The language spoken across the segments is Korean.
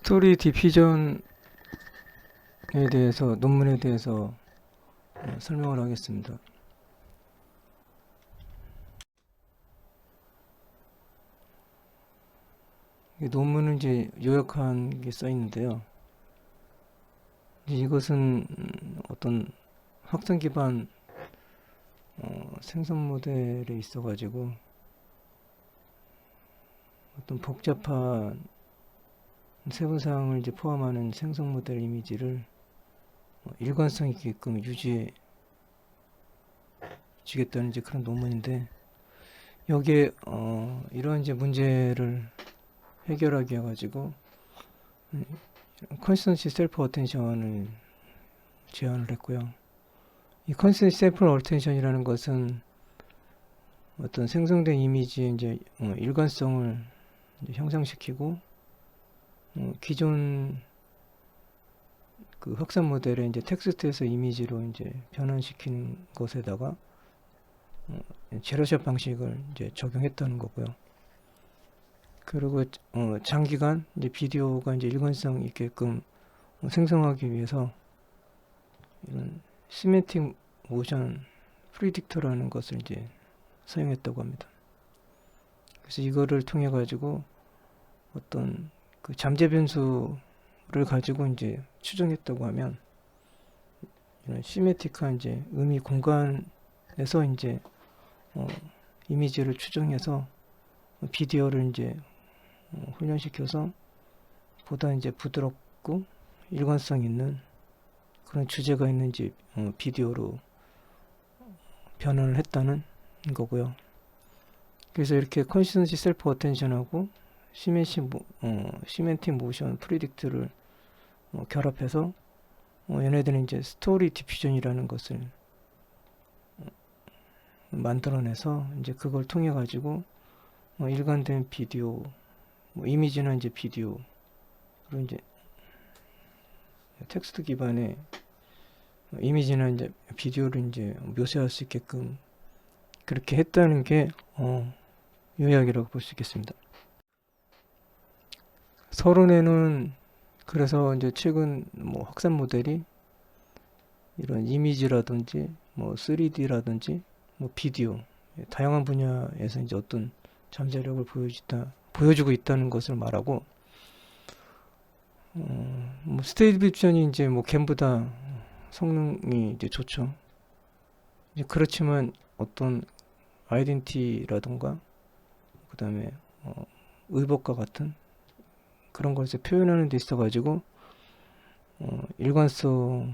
스토리 디피전에 대해서 논문에 대해서 설명을 하겠습니다. 이 논문은 이제 요약한 게 써 있는데요. 이것은 어떤 확산 기반 생성 모델에 있어가지고 어떤 복잡한 세부사항을 이제 포함하는 생성 모델 이미지를 일관성 있게끔 유지해 주겠다는 이제 그런 논문인데, 여기에 이런 이제 문제를 해결하기 위해 가지고 컨시스턴시 셀프 어텐션을 제안을 했고요. 이 컨시스턴시 셀프 어텐션이라는 것은 어떤 생성된 이미지의 이제 일관성을 이제 형상시키고 기존 그 확산 모델의 이제 텍스트에서 이미지로 이제 변환시키는 것에다가 제로샷 방식을 이제 적용했다는 거고요. 그리고 장기간 이제 비디오가 이제 일관성 있게끔 생성하기 위해서 이런 시메틱 모션 프리딕터라는 것을 이제 사용했다고 합니다. 그래서 이거를 통해 가지고 어떤 그 잠재 변수를 가지고 이제 추정했다고 하면, 이런 시메틱한 이제 의미 공간에서 이제 이미지를 추정해서 비디오를 이제 훈련시켜서 보다 이제 부드럽고 일관성 있는 그런 주제가 있는 이제 비디오로 변환을 했다는 거고요. 그래서 이렇게 컨시스턴시 셀프 어텐션하고 시멘틱 모션 프리딕트를 결합해서 얘네들은 이제 스토리 디퓨전이라는 것을 만들어내서 이제 그걸 통해 가지고 일관된 비디오, 이미지나 이제 비디오, 그리고 이제 텍스트 기반의 이미지나 이제 비디오를 이제 묘사할 수 있게끔 그렇게 했다는 게 요약이라고 볼 수 있겠습니다. 서론에는 그래서 이제 최근 확산 모델이 이런 이미지라든지 3D라든지 비디오, 다양한 분야에서 이제 어떤 잠재력을 보여주고 있다는 것을 말하고, 스테이트 디퓨전이 이제 갬보다 성능이 이제 좋죠. 이제 그렇지만 어떤 아이덴티티라든가 그 다음에 의복과 같은 그런 것을 표현하는 데 있어 가지고 일관성이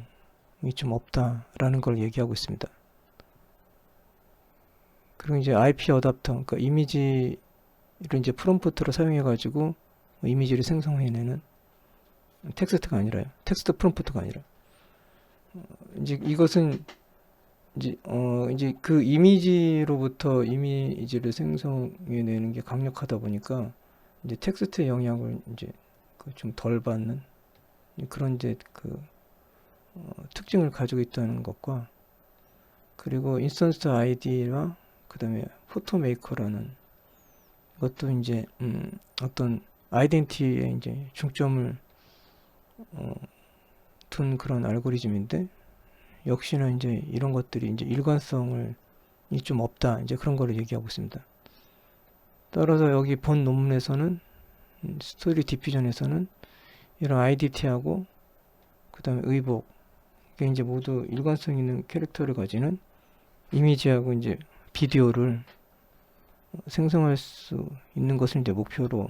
좀 없다라는 걸 얘기하고 있습니다. 그리고 이제 IP 어댑터, 그러니까 이미지를 이제 프롬프트로 사용해 가지고 이미지를 생성해내는, 텍스트가 아니라요. 텍스트 프롬프트가 아니라 이제 이것은 이제 그 이미지로부터 이미지를 생성해내는 게 강력하다 보니까 이제 텍스트의 영향을 이제 좀 덜 받는 그런 이제 특징을 가지고 있다는 것과, 그리고 인스턴스 아이디와 그 다음에 포토메이커라는 것도 이제 어떤 아이덴티티에 이제 중점을 둔 그런 알고리즘인데, 역시나 이제 이런 것들이 이제 일관성을 좀 없다, 이제 그런 거를 얘기하고 있습니다. 따라서 여기 본 논문에서는 스토리 디퓨전에서는 이런 아이덴티티하고 그 다음에 의복, 이게 이제 모두 일관성 있는 캐릭터를 가지는 이미지하고 이제 비디오를 생성할 수 있는 것을 이제 목표로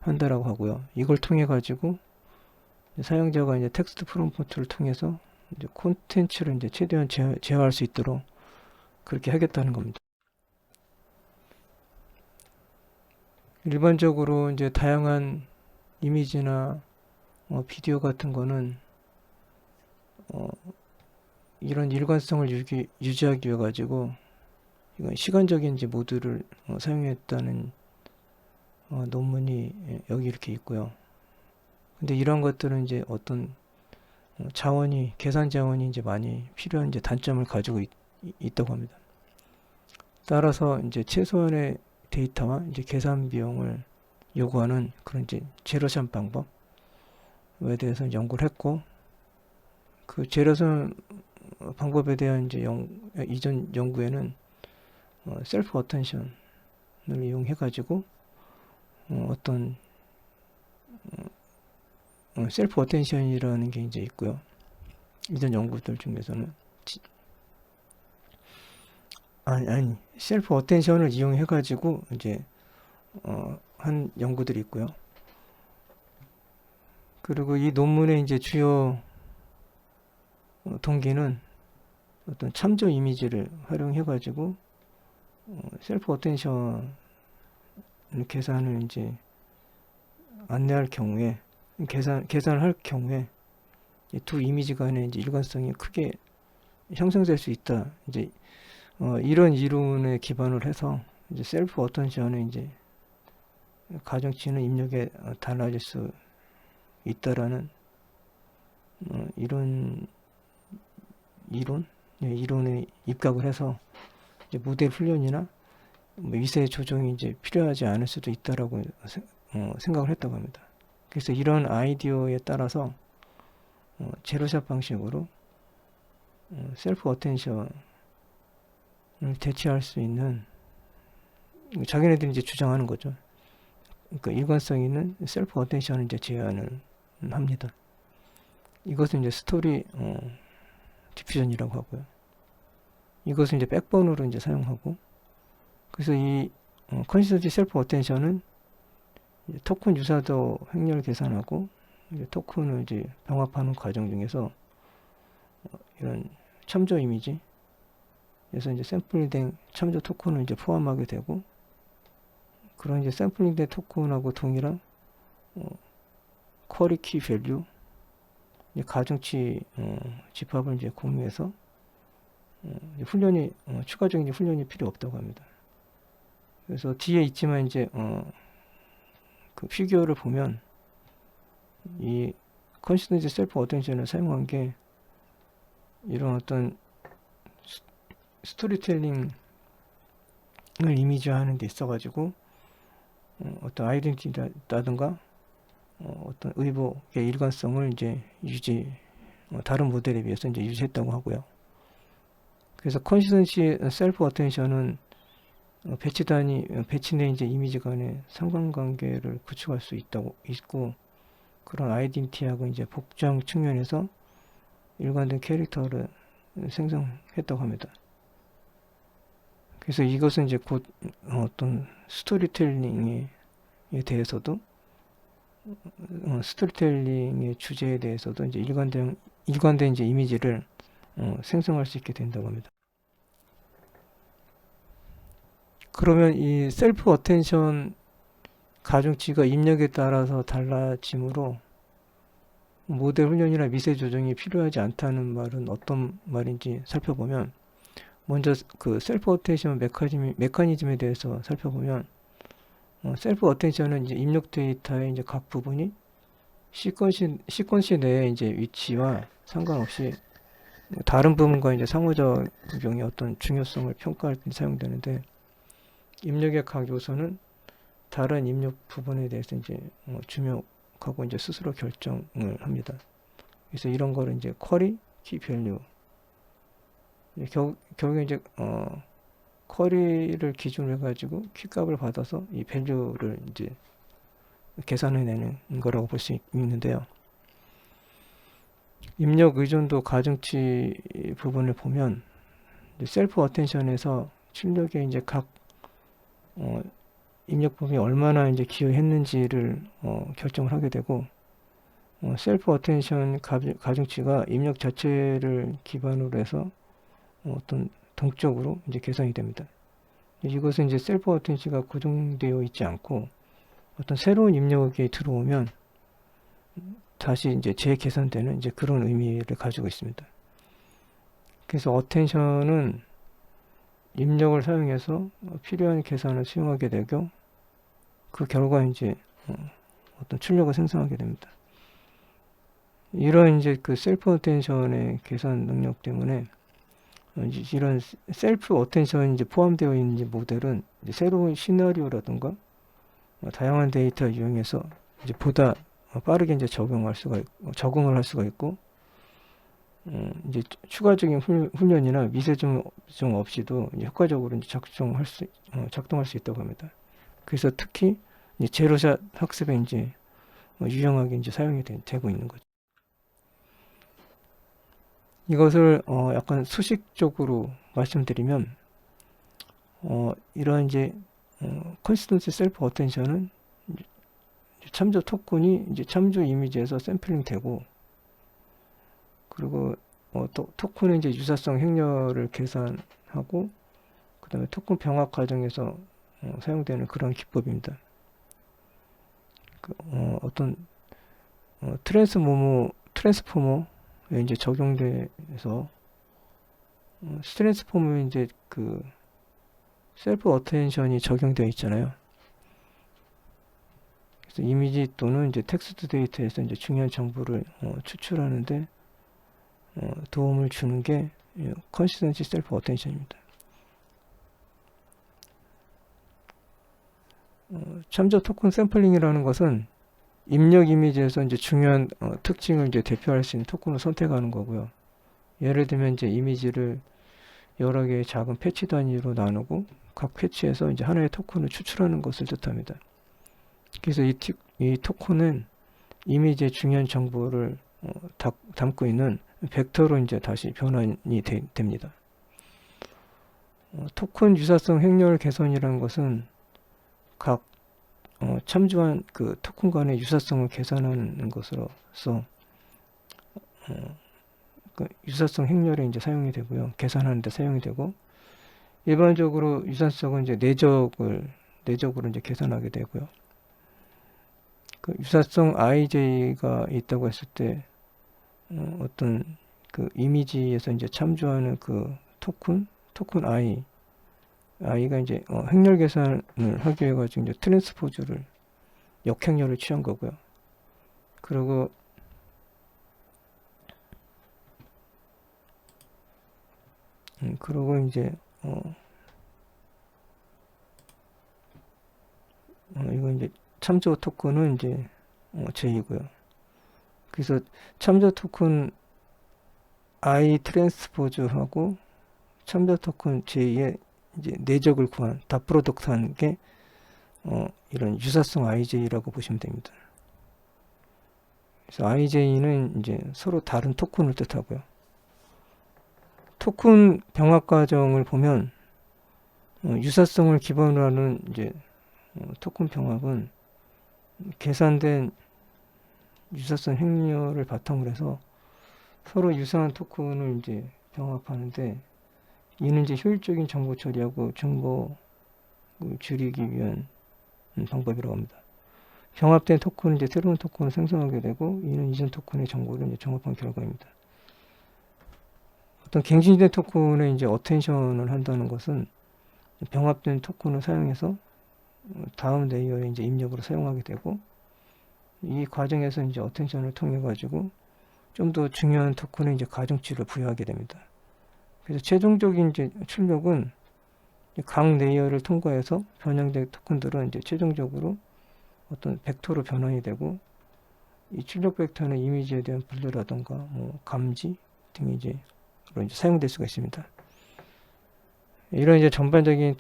한다라고 하고요. 이걸 통해 가지고 사용자가 이제 텍스트 프롬프트를 통해서 이제 콘텐츠를 이제 최대한 제어할 수 있도록 그렇게 하겠다는 겁니다. 일반적으로 이제 다양한 이미지나 비디오 같은 거는 이런 일관성을 유지하기 위해 가지고 이건 시간적인 이제 모드를 사용했다는 논문이 여기 이렇게 있고요. 근데 이런 것들은 이제 어떤 계산 자원이 이제 많이 필요한 이제 단점을 가지고 있다고 합니다. 따라서 이제 최소한의 데이터와 이제 계산 비용을 요구하는 그런 이제 제로샷 방법, 대해서 연구를 했고, 그 재려선 방법에 대한 이제 이전 연구에는 셀프 어텐션을 이용해 가지고 어떤 셀프 어텐션이라는 게 이제 있고요. 이전 연구들 중에서는 아니 셀프 어텐션을 이용해 가지고 이제 한 연구들이 있고요. 그리고 이 논문의 이제 주요 동기는 어떤 참조 이미지를 활용해 가지고 셀프 어텐션 계산을 이제 안내할 경우에 계산을 할 경우에 두 이미지 간의 이제 일관성이 크게 형성될 수 있다. 이제 이런 이론에 기반을 해서 이제 셀프 어텐션의 이제 가중치는 입력에 달라질 수 있다라는 이런 이론에 입각을 해서 이제 모델 훈련이나 위세 조정이 이제 필요하지 않을 수도 있다라고 생각을 했다고 합니다. 그래서 이런 아이디어에 따라서 제로샷 방식으로 셀프 어텐션을 대체할 수 있는, 자기네들이 이제 주장하는 거죠. 그러니까 일관성 있는 셀프 어텐션을 이제 제안을 합니다. 이것은 이제 스토리 디퓨전이라고 하고요. 이것은 이제 백본으로 이제 사용하고, 그래서 이 컨시스턴시 셀프 어텐션은 토큰 유사도 횡렬 계산하고 이제 토큰을 이제 병합하는 과정 중에서 이런 참조 이미지 그래서 이제 샘플링된 참조 토큰을 이제 포함하게 되고, 그런 이제 샘플링된 토큰하고 동일한 쿼리 키 밸류 가중치 집합을 이제 공유해서 훈련이 추가적인 훈련이 필요 없다고 합니다. 그래서 뒤에 있지만 이제 그 피규어를 보면 이 컨시스턴시 셀프 어텐션을 사용한 게 이런 어떤 스토리텔링을 이미지화하는 데 있어가지고 어떤 아이덴티티라든가 어떤 의복의 일관성을 이제 다른 모델에 비해서 이제 유지했다고 하고요. 그래서 컨시스턴시 셀프 어텐션은 배치 내 이제 이미지 간의 상관관계를 구축할 수 있고, 그런 아이덴티티하고 이제 복장 측면에서 일관된 캐릭터를 생성했다고 합니다. 그래서 이것은 이제 곧 어떤 스토리텔링에 대해서도 스토리텔링의 주제에 대해서도 이제 일관된 이제 이미지를 생성할 수 있게 된다고 합니다. 그러면 이 셀프 어텐션 가중치가 입력에 따라서 달라지므로 모델 훈련이나 미세 조정이 필요하지 않다는 말은 어떤 말인지 살펴보면, 먼저 그 셀프 어텐션 메커니즘에 대해서 살펴보면, 셀프 어텐션은 이제 입력 데이터의 이제 각 부분이 시퀀시 내의 이제 위치와 상관없이 다른 부분과 이제 상호작용의 어떤 중요성을 평가할 때 사용되는데, 입력의 각 요소는 다른 입력 부분에 대해서 이제 주목하고 이제 스스로 결정을 합니다. 그래서 이런 거를 이제 쿼리 키 밸류, 결국에 이제 쿼리를 기준으로 해가지고 키값을 받아서 이 밸류를 이제 계산해내는 거라고 볼 수 있는데요. 입력 의존도 가중치 부분을 보면 셀프 어텐션에서 출력에 이제 각 입력 부분이 얼마나 이제 기여했는지를 결정을 하게 되고, 셀프 어텐션 가중치가 입력 자체를 기반으로 해서 어떤 동적으로 이제 계산이 됩니다. 이것은 이제 셀프 어텐션가 고정되어 있지 않고 어떤 새로운 입력이 들어오면 다시 이제 재계산되는 이제 그런 의미를 가지고 있습니다. 그래서 어텐션은 입력을 사용해서 필요한 계산을 수행하게 되고, 그 결과 이제 어떤 출력을 생성하게 됩니다. 이런 이제 그 셀프 어텐션의 계산 능력 때문에 이런 셀프 어텐션이 이제 포함되어 있는 모델은 이제 새로운 시나리오라든가 다양한 데이터를 이용해서 이제 보다 빠르게 이제 적응을 할 수가 있고, 이제 추가적인 훈련이나 미세점 없이도 이제 효과적으로 이제 작동할 수 있다고 합니다. 그래서 특히 이제 제로샷 학습에 이제 유용하게 이제 사용이 되고 있는 거죠. 이것을 약간 수식적으로 말씀드리면, 이런 이제 컨시스턴시 셀프 어텐션은 참조 토큰이 이제 참조 이미지에서 샘플링 되고, 그리고 또 토큰의 이제 유사성 행렬을 계산하고, 그 다음에 토큰 병합 과정에서 사용되는 그런 기법입니다. 어떤 트랜스포머에 이제 적용돼서 트랜스포머에 이제 그 셀프 어텐션이 적용되어 있잖아요. 그래서 이미지 또는 이제 텍스트 데이터에서 이제 중요한 정보를 추출하는데 도움을 주는 게 컨시스턴시 셀프 어텐션입니다. 참조 토큰 샘플링이라는 것은 입력 이미지에서 이제 중요한 특징을 이제 대표할 수 있는 토큰을 선택하는 거고요. 예를 들면 이제 이미지를 여러 개의 작은 패치 단위로 나누고 각 패치에서 이제 하나의 토큰을 추출하는 것을 뜻합니다. 그래서 이 토큰은 이미지의 중요한 정보를 담고 있는 벡터로 이제 다시 변환이 됩니다. 토큰 유사성 행렬 개선이라는 것은 각 참조한 그 토큰 간의 유사성을 계산하는 것으로서 그 유사성 행렬에 이제 사용이 되고요. 계산하는 데 사용이 되고, 일반적으로 유사성은 이제 내적으로 이제 계산하게 되고요. 그 유사성 IJ가 있다고 했을 때 어떤 그 이미지에서 이제 참조하는 그 토큰 I가 이제 행렬 계산을 하기 위해 가지고 이제 트랜스포즈를 역행렬을 취한 거고요. 그리고 이제 이거 이제 참조 토큰은 이제 J이고요. 그래서 참조 토큰 I 트랜스포즈하고 참조 토큰 J의 이제 내적을 구한 다 프로덕트한 게 이런 유사성 IJ라고 보시면 됩니다. 그래서 IJ는 이제 서로 다른 토큰을 뜻하고요. 토큰 병합 과정을 보면 유사성을 기반으로 하는 이제 토큰 병합은 계산된 유사성 행렬을 바탕으로 해서 서로 유사한 토큰을 이제 병합하는데, 이는 이제 효율적인 정보 처리하고 정보를 줄이기 위한 방법이라고 합니다. 병합된 토큰은 이제 새로운 토큰을 생성하게 되고, 이는 이전 토큰의 정보를 이제 정합한 결과입니다. 어떤 갱신된 토큰에 이제 어텐션을 한다는 것은 병합된 토큰을 사용해서 다음 레이어에 이제 입력으로 사용하게 되고, 이 과정에서 이제 어텐션을 통해 가지고 좀 더 중요한 토큰에 이제 가중치를 부여하게 됩니다. 그래서 최종적인 이제 출력은 각 레이어를 통과해서 변형된 토큰들은 이제 최종적으로 어떤 벡터로 변환이 되고, 이 출력 벡터는 이미지에 대한 분류라던가 뭐 감지 등이 이제 사용될 수가 있습니다. 이런 이제 전반적인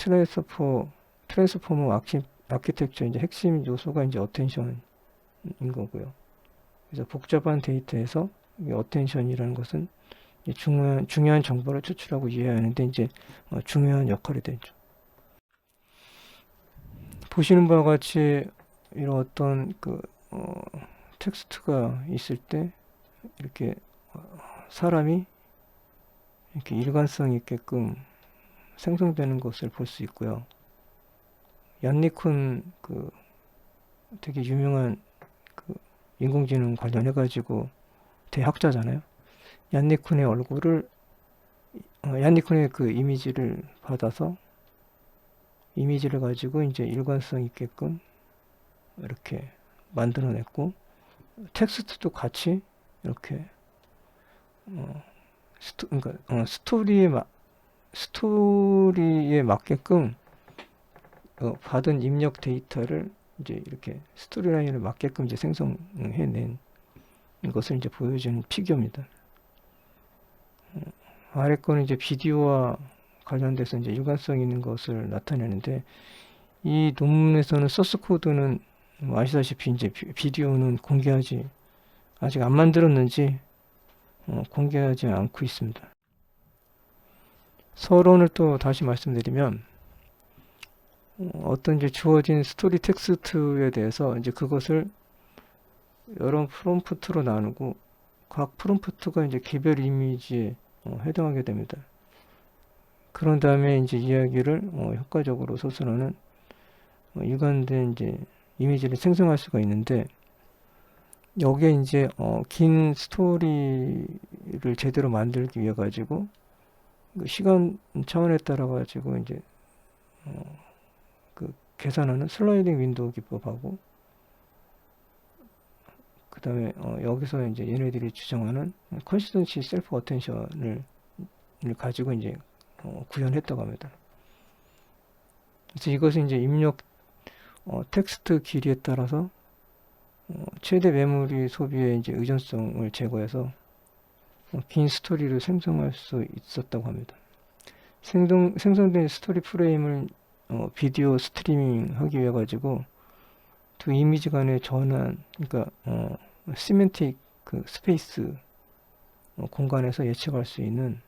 트랜스포머 아키텍처 이제 핵심 요소가 이제 어텐션인 거고요. 그래서 복잡한 데이터에서 이 어텐션이라는 것은 중요한 정보를 추출하고 이해하는데 이제 중요한 역할이 되죠. 보시는 바와 같이 이런 어떤 그 텍스트가 있을 때 이렇게 사람이 이렇게 일관성 있게끔 생성되는 것을 볼 수 있고요. 얀니쿤 그 되게 유명한 그 인공지능 관련해 가지고 대학자잖아요. 얀니쿤의 그 이미지를 받아서 이미지를 가지고 이제 일관성 있게끔 이렇게 만들어냈고, 텍스트도 같이 이렇게 스토리에 맞게끔 받은 입력 데이터를 이제 이렇게 스토리라인을 맞게끔 이제 생성해낸 것을 이제 보여주는 피규어입니다. 아래 거는 이제 비디오와 관련돼서 이제 일관성 있는 것을 나타내는데, 이 논문에서는 소스 코드는 뭐 아시다시피 이제 비디오는 아직 안 만들었는지 공개하지 않고 있습니다. 서론을 또 다시 말씀드리면, 어떤 이제 주어진 스토리 텍스트에 대해서 이제 그것을 여러 프롬프트로 나누고, 각 프롬프트가 이제 개별 이미지에 해당하게 됩니다. 그런 다음에 이제 이야기를 효과적으로 소설하는 일관된 이제 이미지를 생성할 수가 있는데, 여기에 이제 긴 스토리를 제대로 만들기 위해 가지고 시간 차원에 따라 가지고 이제 그 계산하는 슬라이딩 윈도우 기법하고, 그 다음에 여기서 이제 얘네들이 주장하는 컨시스턴시 셀프 어텐션을 가지고 이제 구현했다고 합니다. 그래서 이것은 이제 입력 텍스트 길이에 따라서 최대 메모리 소비의 이제 의존성을 제거해서 긴 스토리를 생성할 수 있었다고 합니다. 생성된 스토리 프레임을 비디오 스트리밍 하기 위해 가지고 두 이미지 간의 전환, 그러니까 시멘틱 그 스페이스 공간에서 예측할 수 있는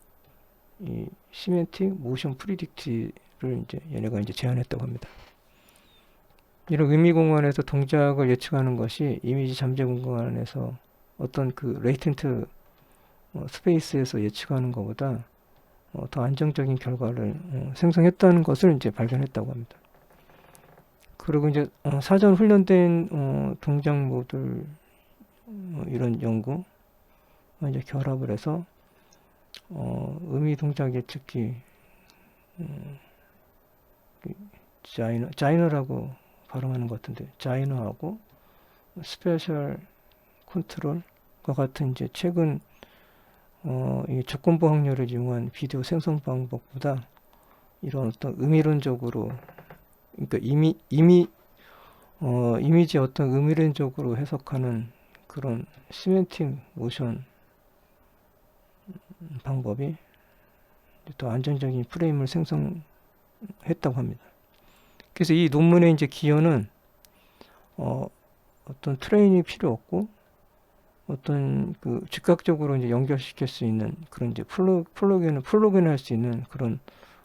이 시멘틱 모션 프리딕트를 이제 얘네가 이제 제안했다고 합니다. 이런 의미 공간에서 동작을 예측하는 것이 이미지 잠재 공간에서 어떤 그 레이텐트 스페이스에서 예측하는 것보다 더 안정적인 결과를 생성했다는 것을 이제 발견했다고 합니다. 그리고 이제 사전 훈련된 동작 모듈 이런 연구 이제 결합을 해서 의미 동작 예측기 자이너라고 발음하는 것 같은데, 자이너하고 스페셜 컨트롤과 같은 이제 최근 이 조건부 확률을 이용한 비디오 생성 방법보다 이런 어떤 의미론적으로, 그러니까 이미지 어떤 의미론적으로 해석하는 그런 시멘틱 모션 방법이 더 안정적인 프레임을 생성했다고 합니다. 그래서 이 논문의 이제 기여는 어떤 트레이닝이 필요 없고 어떤 그 즉각적으로 이제 연결시킬 수 있는 그런 이제 플러그인을 할 수 있는 그런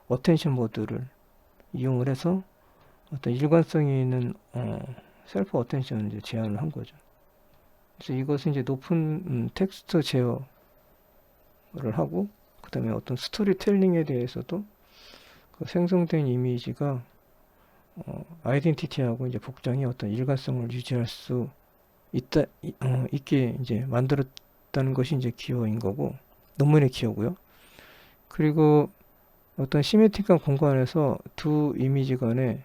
어텐션 모드를 이용을 해서 어떤 일관성이 있는 셀프 어텐션을 이제 제안을 한 거죠. 그래서 이것은 이제 높은 텍스트 제어를 하고, 그 다음에 어떤 스토리텔링에 대해서도 그 생성된 이미지가 아이덴티티하고 이제 복장이 어떤 일관성을 유지할 수 있게 이제 만들었다는 것이 이제 기여인 거고, 논문의 기여고요. 그리고 어떤 시메트릭한 공간에서 두 이미지 간의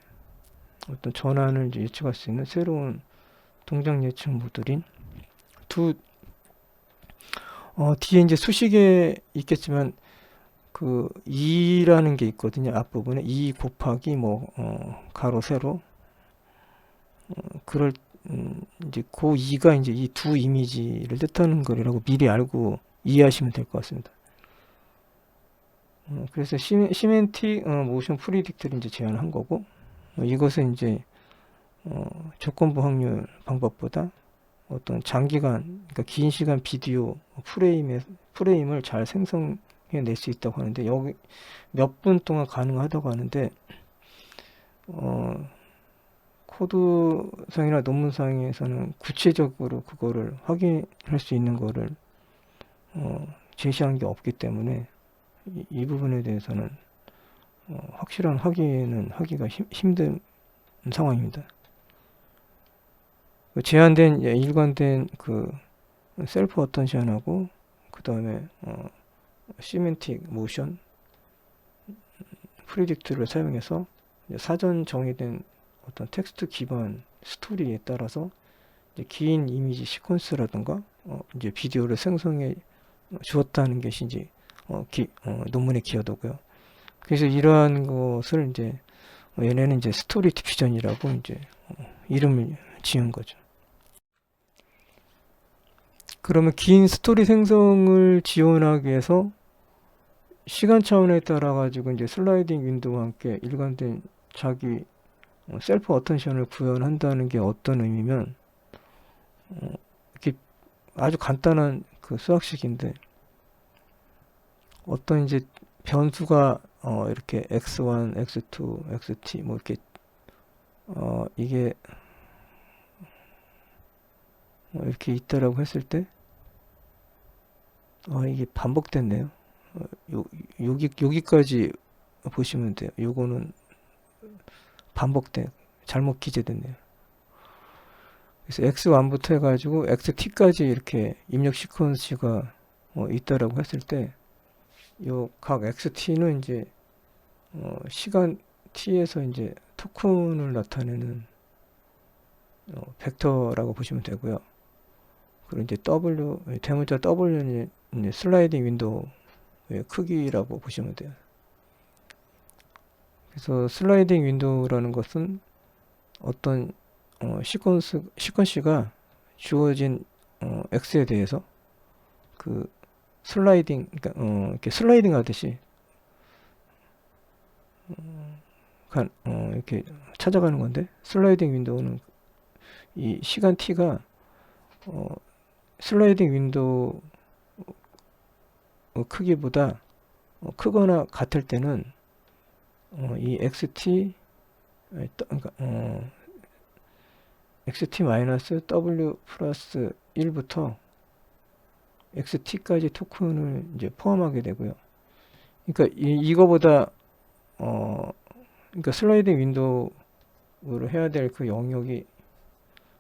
어떤 전환을 이제 예측할 수 있는 새로운 동작 예측 모듈인 뒤에 이제 수식에 있겠지만 그 2라는 게 있거든요. 앞부분에 2 곱하기 가로 세로 그럴 이제 그 2가 이제 이 두 이미지를 뜻하는 거라고 미리 알고 이해하시면 될 것 같습니다. 그래서 시멘틱 모션 프리딕트를 이제 제안한 거고, 이것은 이제 조건부 확률 방법보다 어떤 장기간, 그러니까 긴 시간 비디오 프레임을 잘 생성해낼 수 있다고 하는데, 여기 몇 분 동안 가능하다고 하는데, 코드상이나 논문상에서는 구체적으로 그거를 확인할 수 있는 거를 제시한 게 없기 때문에 이 부분에 대해서는 확실한 확인은 하기가 힘든 상황입니다. 제한된 일관된 그 셀프 어텐션하고 그 다음에 시멘틱 모션 프리딕트를 사용해서 사전 정의된 어떤 텍스트 기반 스토리에 따라서 이제 긴 이미지 시퀀스라든가 이제 비디오를 생성해 주었다는 것이 이제 논문의 기여도고요. 그래서 이러한 것을 이제 얘네는 이제 스토리 디퓨전이라고 이제 이름을 지은 거죠. 그러면 긴 스토리 생성을 지원하기 위해서 시간 차원에 따라 가지고 이제 슬라이딩 윈도우와 함께 일관된 자기 셀프 어텐션을 구현한다는 게 어떤 의미면, 이렇게 아주 간단한 그 수학식인데, 어떤 이제 변수가 이렇게 x1, x2, xt 뭐 이렇게 이게 이렇게 있다라고 했을 때, 이게 반복됐네요. 여기까지 보시면 돼요. 요거는 잘못 기재됐네요. 그래서 x1부터 해가지고 xt까지 이렇게 입력 시퀀스가 있다라고 했을 때, 요 각 xt는 이제 시간 t에서 이제 토큰을 나타내는 벡터라고 보시면 되고요. 그리고 이제 대문자 w는 이제 슬라이딩 윈도우의 크기라고 보시면 돼요. 그래서 슬라이딩 윈도우라는 것은 어떤 시퀀스가 주어진 x에 대해서 그 그러니까 이렇게 슬라이딩 하듯이 이렇게 찾아가는 건데, 슬라이딩 윈도우는 이 시간 t가 슬라이딩 윈도우 크기보다 크거나 같을 때는 이 그러니까 xt-w 플러스 1부터 xt까지 토큰을 이제 포함하게 되고요. 그러니까 이거보다 그러니까 슬라이딩 윈도우로 해야 될 그 영역이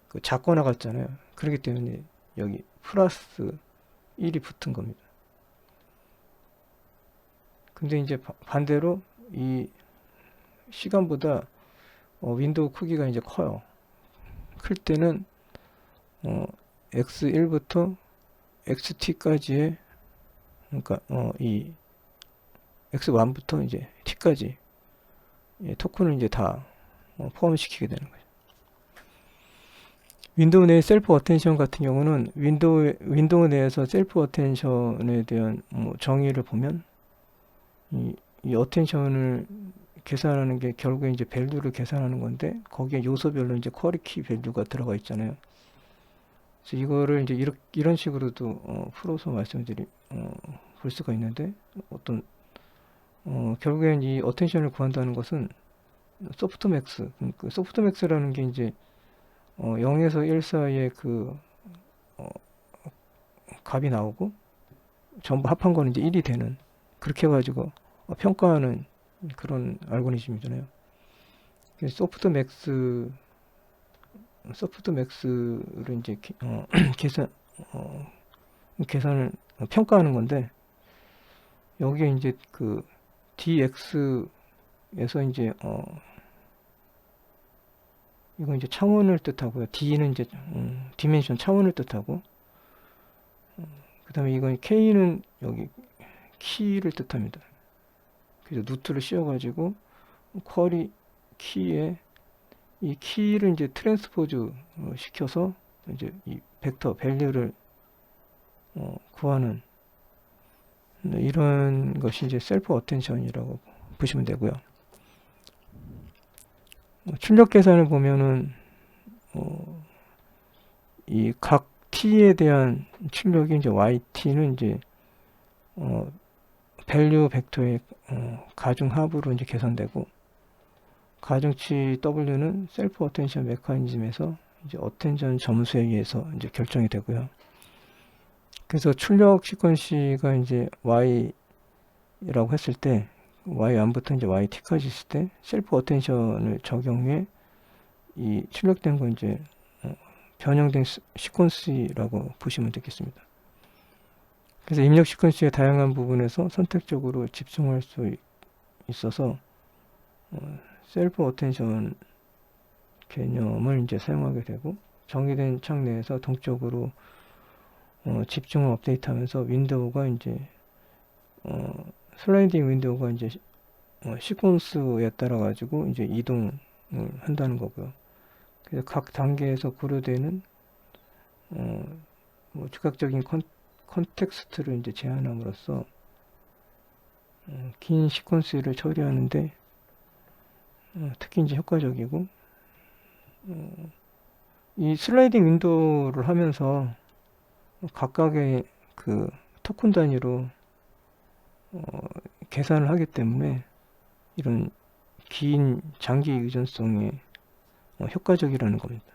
그 작거나 같잖아요. 그렇기 때문에 여기 플러스 1이 붙은 겁니다. 근데 이제 반대로 이 시간보다 윈도우 크기가 이제 커요. 클 때는 x1부터 xt까지의, 그러니까 이 x1부터 이제 t까지 토큰을 이제 다 포함시키게 되는 거죠. 윈도우 내 셀프 어텐션 같은 경우는 윈도우 내에서 셀프 어텐션에 대한 정의를 보면, 이 어텐션을 계산하는 게 결국에 이제 밸류를 계산하는 건데, 거기에 요소별로 이제 쿼리키 밸류가 들어가 있잖아요. 그래서 이거를 이제 이런 식으로도 풀어서 볼 수가 있는데, 결국엔 이 어텐션을 구한다는 것은 소프트맥스, 그 소프트맥스라는 게 이제 0에서 1 사이에 그 값이 나오고, 전부 합한 거는 이제 1이 되는, 그렇게 해가지고 평가하는 그런 알고리즘이잖아요. 소프트맥스를 이제 계산을 평가하는 건데, 여기에 이제 그 dx에서 이제 이건 이제 차원을 뜻하고요. d는 이제 디멘션 차원을 뜻하고, 그 다음에 이건 k는 여기 키를 뜻합니다. 그래서 루트를 씌워가지고 쿼리 키에 이 키를 이제 트랜스포즈 시켜서 이제 이 벡터 밸류를 구하는 이런 것이 이제 셀프 어텐션이라고 보시면 되고요. 출력 계산을 보면은 이 각 t에 대한 출력이 이제 yt는 이제 밸류 벡터의 가중합으로 이제 계산되고, 가중치 w는 셀프 어텐션 메커니즘에서 이제 어텐션 점수에 의해서 이제 결정이 되고요. 그래서 출력 시퀀시가 이제 y라고 했을 때, y1부터 이제 yt까지 있을 때 셀프 어텐션을 적용해 이 출력된 거 이제 변형된 시퀀스라고 보시면 되겠습니다. 그래서 입력 시퀀스의 다양한 부분에서 선택적으로 집중할 수 있어서 셀프 어텐션 개념을 이제 사용하게 되고, 정의된 창 내에서 동적으로 집중을 업데이트하면서 윈도우가 이제 슬라이딩 윈도우가 이제 시퀀스에 따라 가지고 이제 이동을 한다는 거고요. 그래서 각 단계에서 고려되는 뭐 즉각적인 컨텍스트를 이제 제한함으로써 긴 시퀀스를 처리하는데 특히 이제 효과적이고, 이 슬라이딩 윈도우를 하면서 각각의 그 토큰 단위로 계산을 하기 때문에 이런 긴 장기 의존성에 효과적이라는 겁니다.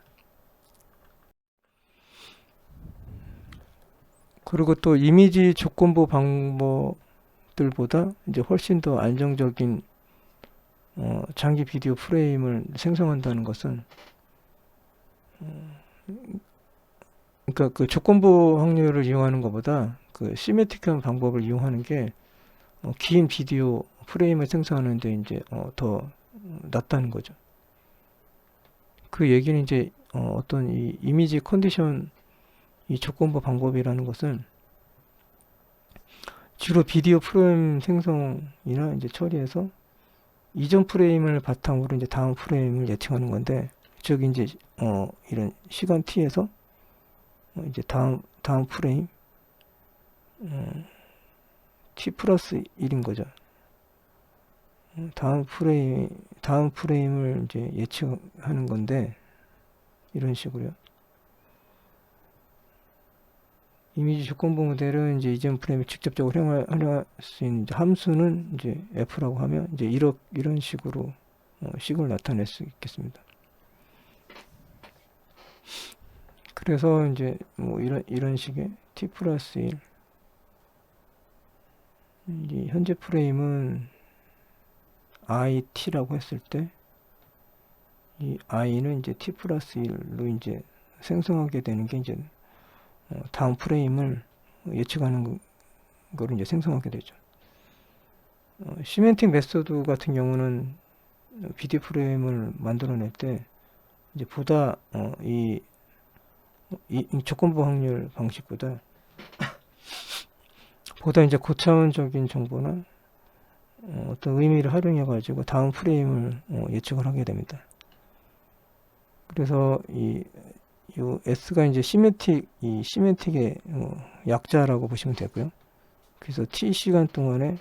그리고 또 이미지 조건부 방법들보다 이제 훨씬 더 안정적인 장기 비디오 프레임을 생성한다는 것은, 그러니까 그 조건부 확률을 이용하는 것보다 그 시메트릭한 방법을 이용하는 게 긴 비디오 프레임을 생성하는데 이제 더 낫다는 거죠. 그 얘기는 이제 어떤 이 이미지 컨디션 이 조건부 방법이라는 것은 주로 비디오 프레임 생성이나 이제 처리해서 이전 프레임을 바탕으로 이제 다음 프레임을 예측하는 건데, 즉 이제 이런 시간 t에서 이제 다음 프레임 t 플러스 1인 거죠. 다음 프레임을 이제 예측하는 건데, 이런 식으로요. 이미지 조건부 모델은 이제 이전 프레임을 직접적으로 활용할 수 있는 이제 함수는 이제 f라고 하면 이제 이런 식으로 식을 나타낼 수 있겠습니다. 그래서 이제 뭐 이런 식의 t 플러스 1, 이제 현재 프레임은 it라고 했을 때 이 i는 이제 t 플러스 1로 이제 생성하게 되는 게 이제 다음 프레임을 예측하는 거를 이제 생성하게 되죠. 시멘틱 메소드 같은 경우는 비디오 프레임을 만들어낼 때 이제 보다 이 조건부 확률 방식보다 이제 고차원적인 정보나 어떤 의미를 활용해 가지고 다음 프레임을 예측을 하게 됩니다. 그래서 이 S가 이제 시멘틱의 약자라고 보시면 되고요. 그래서 T 시간 동안에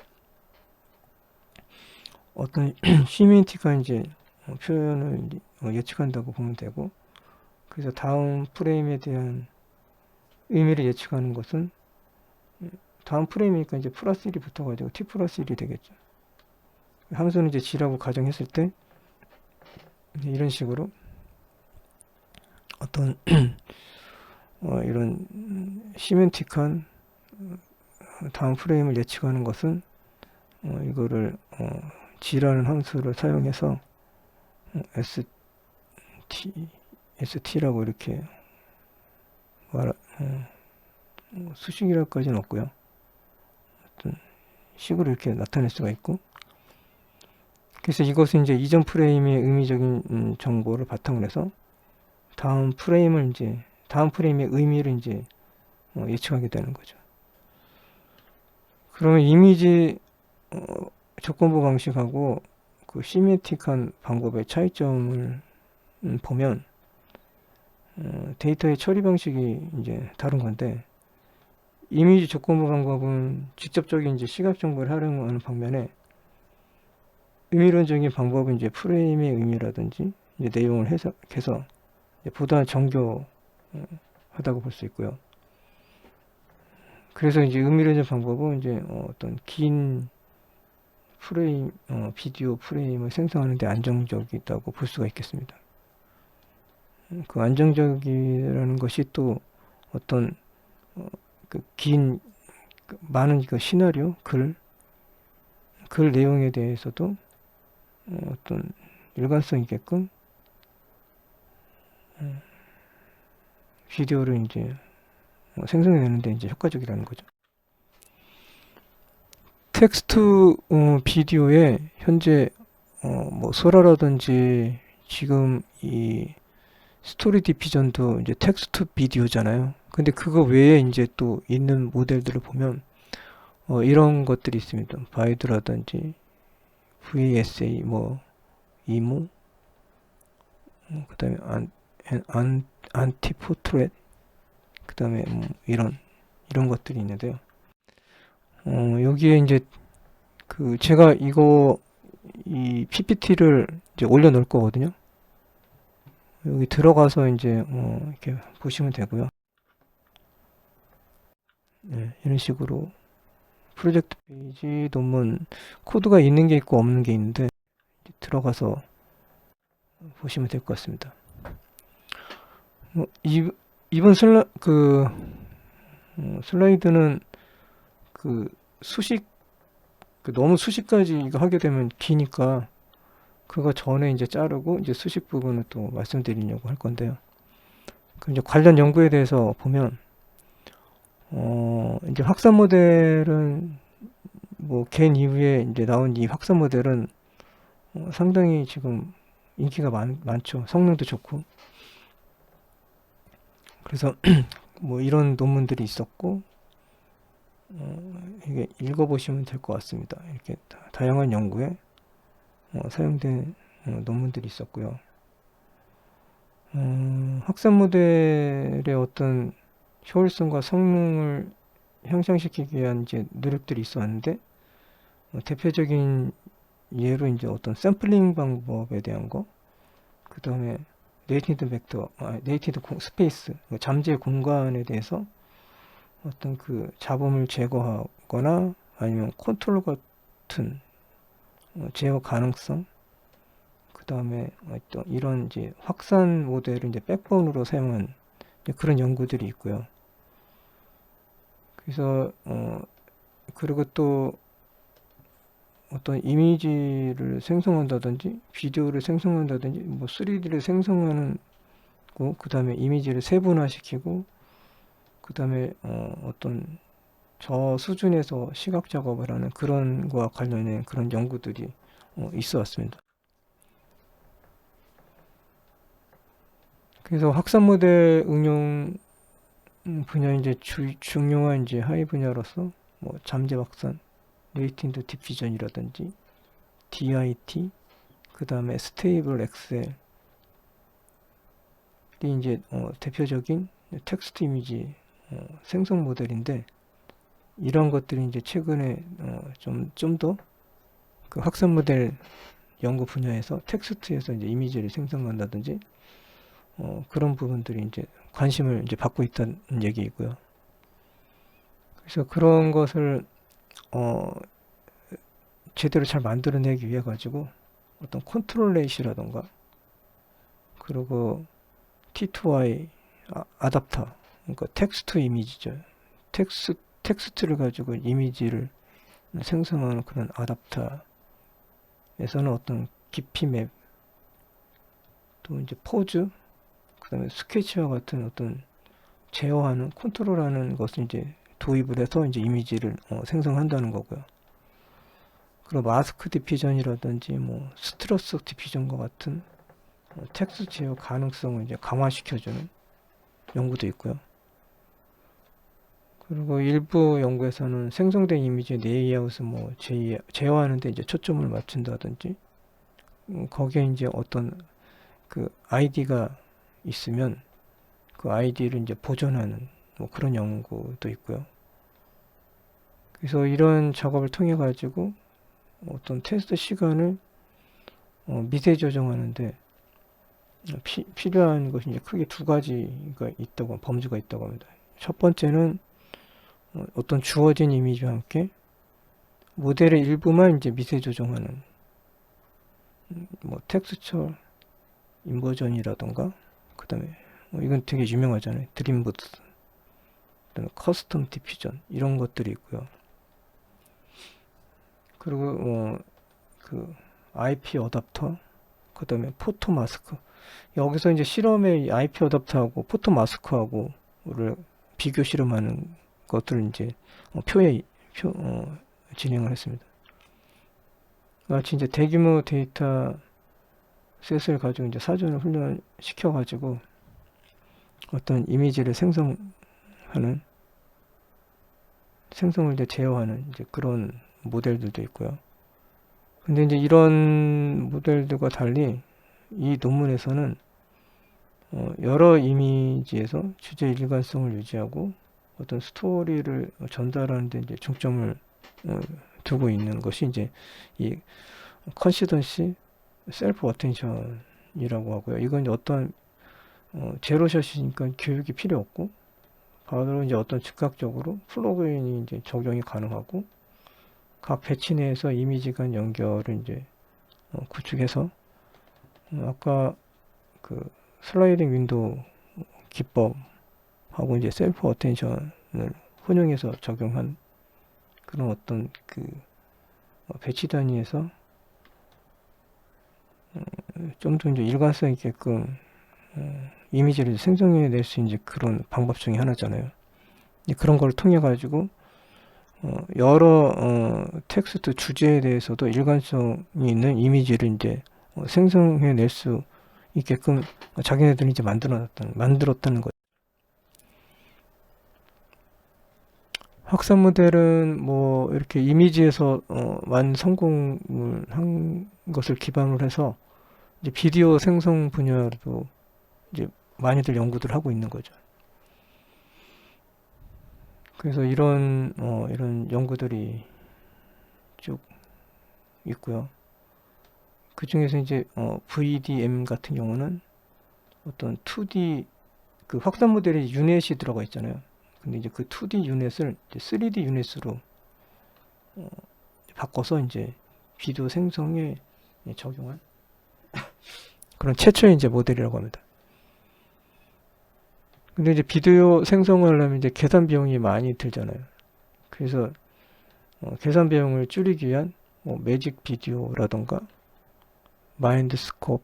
어떤 시멘틱한 이제 표현을 예측한다고 보면 되고, 그래서 다음 프레임에 대한 의미를 예측하는 것은 다음 프레임이니까 이제 플러스 1이 붙어가지고 T 플러스 1이 되겠죠. 함수는 이제 G라고 가정했을 때 이런 식으로 어떤 이런 시멘틱한 다음 프레임을 예측하는 것은 이거를 G라는 함수를 사용해서 ST라고 이렇게 수식이라고까지는 없고요. 어떤 식으로 이렇게 나타낼 수가 있고, 그래서 이것은 이제 이전 프레임의 의미적인 정보를 바탕으로 해서 다음 프레임의 의미를 이제 예측하게 되는 거죠. 그러면 이미지 조건부 방식하고 그 시메틱한 방법의 차이점을 보면 데이터의 처리 방식이 이제 다른 건데, 이미지 조건부 방법은 직접적인 이제 시각 정보를 활용하는 반면에 의미론적인 방법은 이제 프레임의 의미라든지 이제 내용을 해석해서 보다 정교하다고 볼 수 있고요. 그래서 이제 의미론적 방법은 이제 어떤 긴 프레임, 비디오 프레임을 생성하는데 안정적이다고 볼 수가 있겠습니다. 그 안정적이라는 것이 또 어떤 그 많은 그 시나리오, 글 내용에 대해서도 어떤 일관성 있게끔 비디오를 이제 생성해내는데 이제 효과적이라는 거죠. 텍스트 비디오에 현재 뭐 소라라든지 지금 이 스토리 디피전도 이제 텍스트 비디오잖아요. 근데 그거 외에 이제 또 있는 모델들을 보면 이런 것들이 있습니다. 바이드라든지 VSA, 뭐 이모, 그 다음에 안티포트렛, 그 다음에 이런 것들이 있는데요. 여기에 이제 제가 이 PPT를 이제 올려놓을 거거든요. 여기 들어가서 이제 이렇게 보시면 되고요. 네, 이런 식으로 프로젝트 페이지 논문 코드가 있는 게 있고 없는 게 있는데 들어가서 보시면 될 것 같습니다. 이번 슬라이드는 너무 수식까지 이거 하게 되면 기니까 그거 전에 이제 자르고 이제 수식 부분을 또 말씀드리려고 할 건데요. 그럼 이제 관련 연구에 대해서 보면 이제 확산 모델은 갠 이후에 이제 나온 이 확산 모델은 상당히 지금 인기가 많죠. 성능도 좋고. 그래서 이런 논문들이 있었고 이게 읽어보시면 될 것 같습니다. 이렇게 다양한 연구에 사용된 논문들이 있었고요. 확산 모델의 어떤 효율성과 성능을 향상시키기 위한 이제 노력들이 있었는데 대표적인 예로 이제 어떤 샘플링 방법에 대한 거, 그 다음에 네이티드 벡터, 네이티드 스페이스, 잠재 공간에 대해서 어떤 잡음을 제거하거나 아니면 컨트롤 같은 제어 가능성, 그 다음에 어떤 이런 이제 확산 모델을 이제 백본으로 사용한 그런 연구들이 있고요. 그래서 그리고 또 어떤 이미지를 생성한다든지 비디오를 생성한다든지 3D를 생성하는 거, 그 다음에 이미지를 세분화시키고 그 다음에 어떤 저 수준에서 시각 작업을 하는 그런 거와 관련된 그런 연구들이 있어 왔습니다. 그래서 확산 모델 응용 분야 이제 중요한 이제 하위 분야로서 잠재 확산, 레이티드 디퓨전이라든지 DIT, 그 다음에 스테이블 엑셀이 이제 대표적인 텍스트 이미지 생성 모델인데, 이런 것들이 이제 최근에 좀 더 확산 모델 연구 분야에서 텍스트에서 이제 이미지를 생성한다든지 그런 부분들이 이제 관심을 이제 받고 있다는 얘기이고요. 그래서 그런 것을 제대로 잘 만들어내기 위해 가지고 어떤 컨트롤 레이시라던가, 그리고 T2Y 아답터, 그러니까 텍스트 이미지죠. 텍스트를 가지고 이미지를 생성하는 그런 아답터에서는 어떤 깊이 맵, 또 이제 포즈, 그 다음에 스케치와 같은 어떤 제어하는, 컨트롤하는 것을 이제 도입을 해서 이제 이미지를 생성한다는 거고요. 그리고 마스크 디퓨전이라든지 스트러스 디퓨전과 같은 텍스트 제어 가능성을 이제 강화시켜주는 연구도 있고요. 그리고 일부 연구에서는 생성된 이미지의 레이아웃을 제어하는데 이제 초점을 맞춘다든지, 거기에 이제 어떤 아이디가 있으면 그 아이디를 이제 보존하는 그런 연구도 있고요. 그래서 이런 작업을 통해 가지고 어떤 테스트 시간을 미세 조정하는데 필요한 것이 이제 크게 두 가지가 있다고, 범주가 있다고 합니다. 첫 번째는 어떤 주어진 이미지와 함께 모델의 일부만 이제 미세 조정하는 텍스처 인버전이라던가, 그 다음에 이건 되게 유명하잖아요. 드림보드, 그다음에 커스텀 디퓨전, 이런 것들이 있고요. 그리고 IP 어댑터, 그 다음에 포토 마스크. 여기서 이제 실험의 IP 어댑터하고 포토 마스크하고를 비교 실험하는 것들을 이제 진행을 했습니다. 마치 이제 대규모 데이터 셋을 가지고 이제 사전을 훈련시켜 가지고 어떤 이미지를 생성을 이제 제어하는 이제 그런 모델들도 있고요. 근데 이제 이런 모델들과 달리 이 논문에서는 여러 이미지에서 주제 일관성을 유지하고 어떤 스토리를 전달하는 데 이제 중점을 두고 있는 것이 이제 이 컨시던시 셀프 어텐션이라고 하고요. 이건 이제 어떤 제로샷이니까 교육이 필요 없고 바로 이제 어떤 즉각적으로 플러그인이 이제 적용이 가능하고 각 배치 내에서 이미지 간 연결을 이제 구축해서 아까 그 슬라이딩 윈도우 기법하고 이제 셀프 어텐션을 혼용해서 적용한 그런 어떤 그 배치 단위에서 좀 더 이제 일관성 있게끔 이미지를 생성해낼 수 있는 그런 방법 중에 하나잖아요. 그런 걸 통해 가지고 여러 텍스트 주제에 대해서도 일관성이 있는 이미지를 이제 생성해낼 수 있게끔 자기네들이 이제 만들었다는 거죠. 확산 모델은 뭐 이렇게 이미지에서 많은 성공을 한 것을 기반으로 해서 이제 비디오 생성 분야로도 이제 많이들 연구들 하고 있는 거죠. 그래서 이런 연구들이 쭉 있고요. 그 중에서 이제 VDM 같은 경우는 어떤 2D 그 확산 모델에 유넷이 들어가 있잖아요. 근데 이제 그 2D 유넷을 이제 3D 유넷으로 바꿔서 이제 비디오 생성에 적용한 그런 최초의 이제 모델이라고 합니다. 근데 이제 비디오 생성을 하려면 이제 계산 비용이 많이 들잖아요. 그래서 계산 비용을 줄이기 위한 매직 비디오라던가 마인드 스코프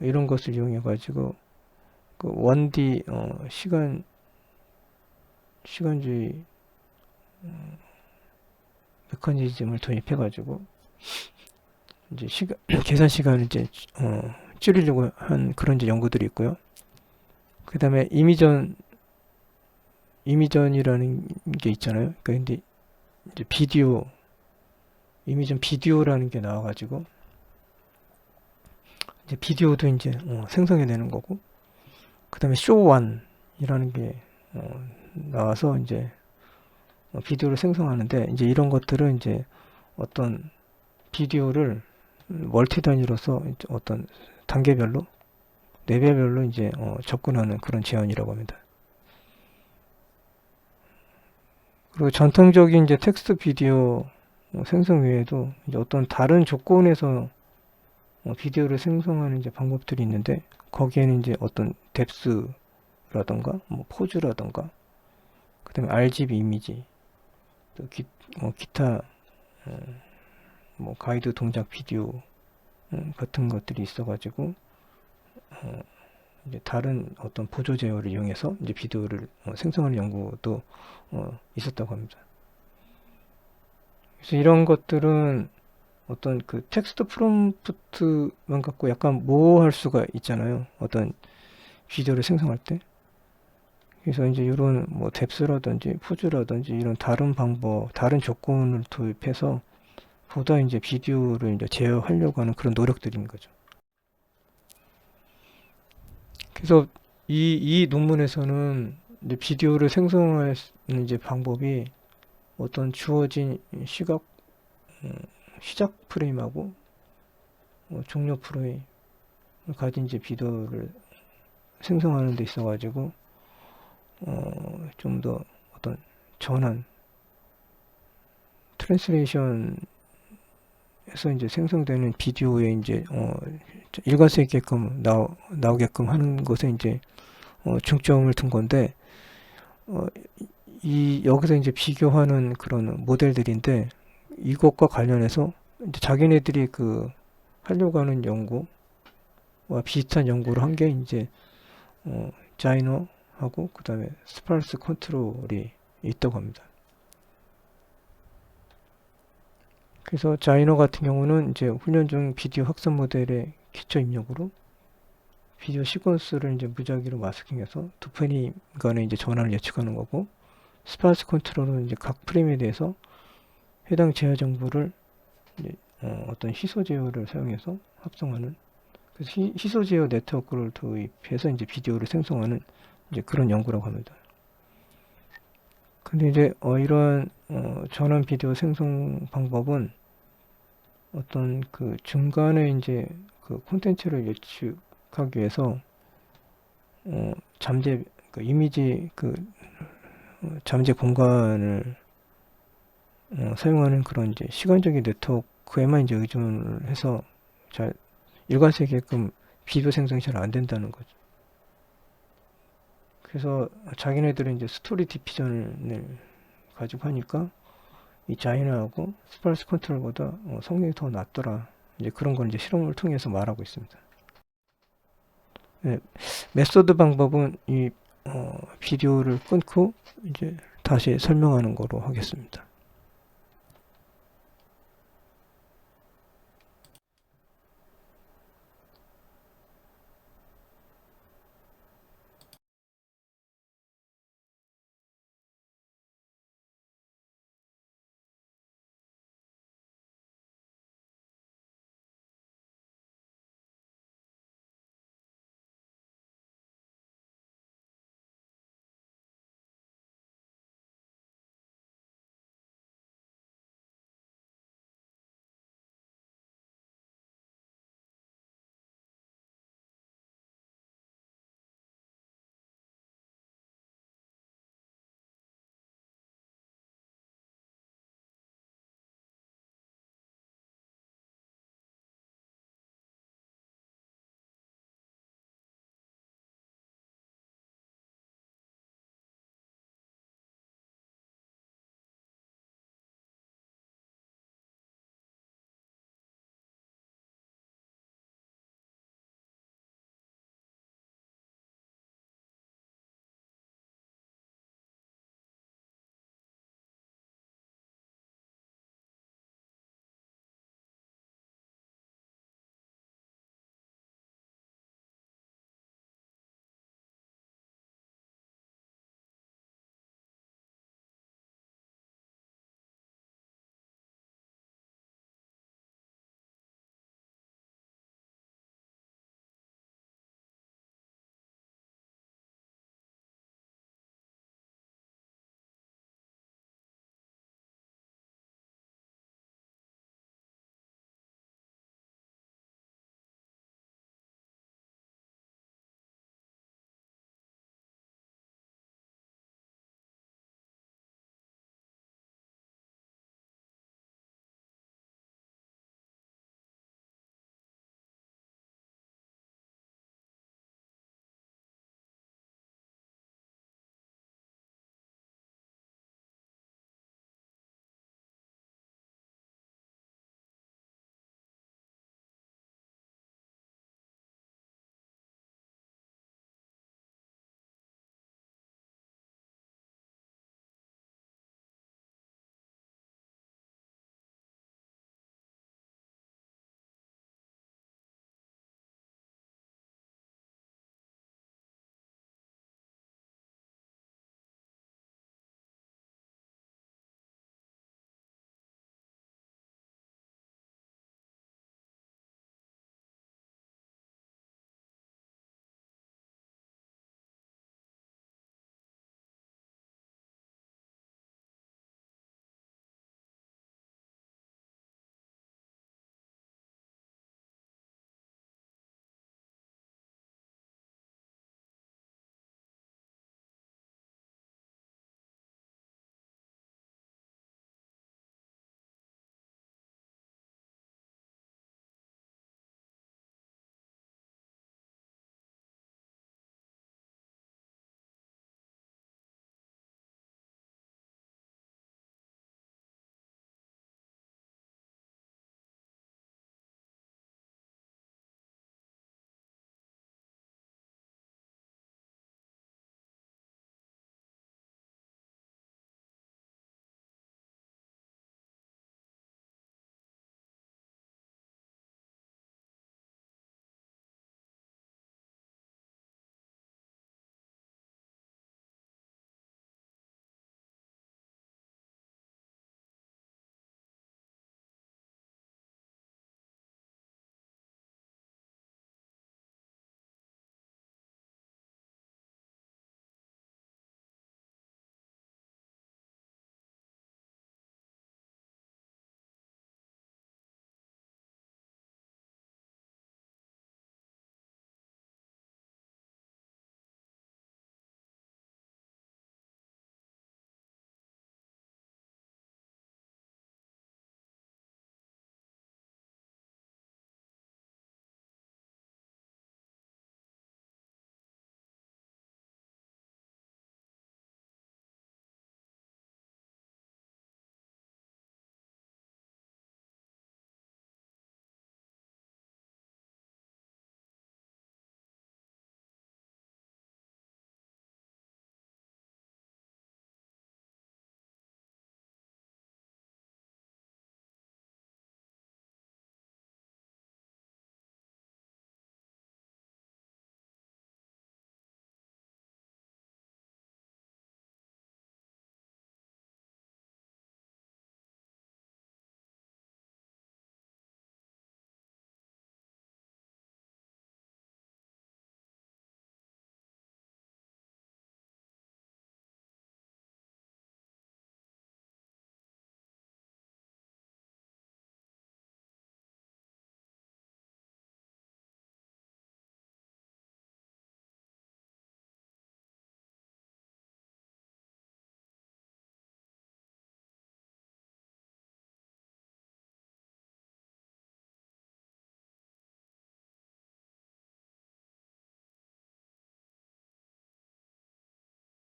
이런 것을 이용해 가지고 그 1D 시간주의 메커니즘을 도입해 가지고 이제 계산 시간을 이제 줄이려고 한 그런 이제 연구들이 있고요. 그 다음에 이미전이라는 게 있잖아요. 그러니까 근데 이제 이미전 비디오라는 게 나와가지고 이제 비디오도 이제 생성해내는 거고, 그 다음에 쇼1이라는 게 나와서 이제 비디오를 생성하는데, 이제 이런 것들은 이제 어떤 비디오를 멀티 단위로서 어떤 단계별로 레벨별로 이제 접근하는 그런 제안이라고 합니다. 그리고 전통적인 이제 텍스트 비디오 생성 외에도 이제 어떤 다른 조건에서 비디오를 생성하는 이제 방법들이 있는데, 거기에는 이제 어떤 뎁스라던가 뭐 포즈라던가 그다음에 RGB 이미지 또 기타 뭐 가이드 동작 비디오 같은 것들이 있어가지고 이제 다른 어떤 보조 제어를 이용해서 이제 비디오를 생성하는 연구도 있었다고 합니다. 그래서 이런 것들은 어떤 그 텍스트 프롬프트만 갖고 약간 모호할 수가 있잖아요. 어떤 비디오를 생성할 때. 그래서 이제 이런 뭐 뎁스라든지 포즈라든지 이런 다른 방법, 다른 조건을 도입해서 보다 이제 비디오를 이제 제어하려고 하는 그런 노력들인 거죠. 그래서 이 논문에서는 이제 비디오를 생성하는 이제 방법이 어떤 주어진 시작 프레임하고 종료 프레임을 가진 이제 비디오를 생성하는 데 있어가지고 좀 더 어떤 전환 트랜스레이션에서 이제 생성되는 비디오에 이제 일관성 있게끔 나오게끔 하는 것에 이제 중점을 둔 건데 여기서 이제 비교하는 그런 모델들인데, 이것과 관련해서 이제 자기네들이 그 하려고 하는 연구와 비슷한 연구를 한 게 이제 자이너하고 그 다음에 스파르스 컨트롤이 있다고 합니다. 그래서 자이너 같은 경우는 이제 훈련 중 비디오 확산 모델의 기초 입력으로 비디오 시퀀스를 이제 무작위로 마스킹해서 두 프레임 간의 이제 전환을 예측하는 거고, 스파르스 컨트롤은 이제 각 프레임에 대해서 해당 제어 정보를 이제 어떤 희소 제어를 사용해서 합성하는 그래서 희소 제어 네트워크를 도입해서 이제 비디오를 생성하는 이제 그런 연구라고 합니다. 근데 이제 이러한 전원 비디오 생성 방법은 어떤 그 중간에 이제 그 콘텐츠를 예측하기 위해서 잠재 그 이미지 그 잠재 공간을 사용하는 그런 이제 시간적인 네트워크에만 이제 의존을 해서 잘 일관되게끔 비디오 생성이 잘 안 된다는 거죠. 그래서 자기네들은 이제 스토리 디피전을 가지고 하니까 이 자이나하고 스파르스 컨트롤보다 성능이 더 낮더라. 이제 그런 걸 이제 실험을 통해서 말하고 있습니다. 네, 메소드 방법은 이 비디오를 끊고 이제 다시 설명하는 거로 하겠습니다.